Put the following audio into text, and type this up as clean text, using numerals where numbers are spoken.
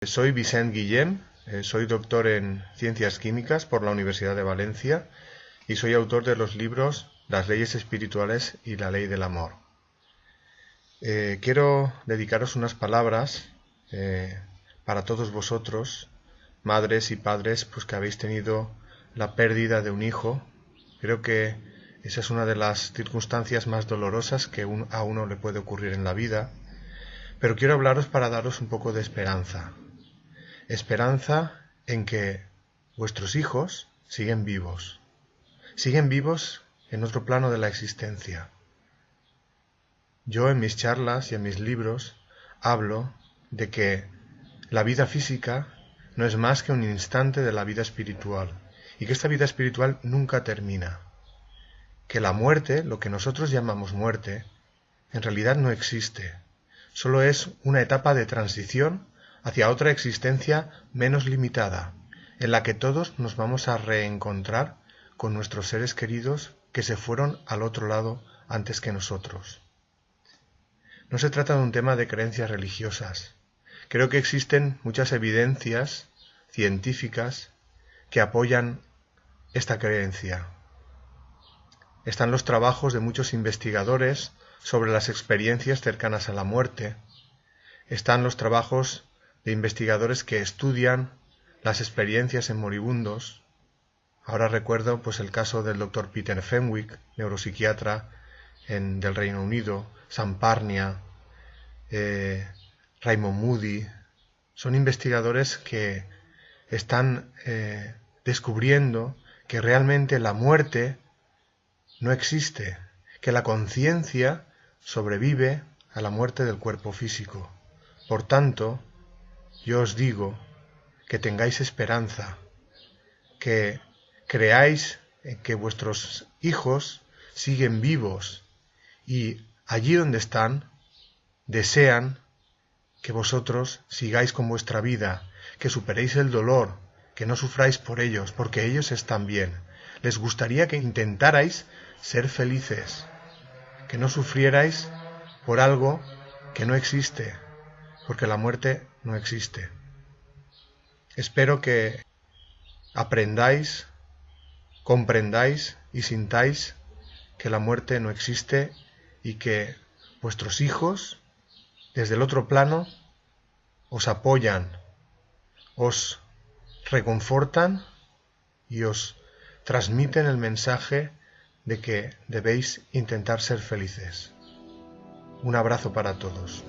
Soy Vicent Guillem, soy doctor en Ciencias Químicas por la Universidad de Valencia y soy autor de los libros Las leyes espirituales y la ley del amor. Quiero dedicaros unas palabras para todos vosotros, madres y padres, pues que habéis tenido la pérdida de un hijo. Creo que esa es una de las circunstancias más dolorosas que a uno le puede ocurrir en la vida, pero quiero hablaros para daros un poco de esperanza. Esperanza en que vuestros hijos siguen vivos en otro plano de la existencia. Yo en mis charlas y en mis libros hablo de que la vida física no es más que un instante de la vida espiritual y que esta vida espiritual nunca termina, que la muerte, lo que nosotros llamamos muerte, en realidad no existe, solo es una etapa de transición hacia otra existencia menos limitada, en la que todos nos vamos a reencontrar con nuestros seres queridos que se fueron al otro lado antes que nosotros. No se trata de un tema de creencias religiosas. Creo que existen muchas evidencias científicas que apoyan esta creencia. Están los trabajos de muchos investigadores sobre las experiencias cercanas a la muerte. Están los trabajos de investigadores que estudian las experiencias en moribundos. Ahora recuerdo el caso del Dr. Peter Fenwick, neuropsiquiatra del Reino Unido, Sam Parnia, Raymond Moody. Son investigadores que están descubriendo que realmente la muerte no existe, que la conciencia sobrevive a la muerte del cuerpo físico. Por tanto, yo os digo que tengáis esperanza, que creáis en que vuestros hijos siguen vivos y allí donde están desean que vosotros sigáis con vuestra vida, que superéis el dolor, que no sufráis por ellos, porque ellos están bien. Les gustaría que intentarais ser felices, que no sufrierais por algo que no existe, porque la muerte no existe. Espero que aprendáis, comprendáis y sintáis que la muerte no existe y que vuestros hijos, desde el otro plano, os apoyan, os reconfortan y os transmiten el mensaje de que debéis intentar ser felices. Un abrazo para todos.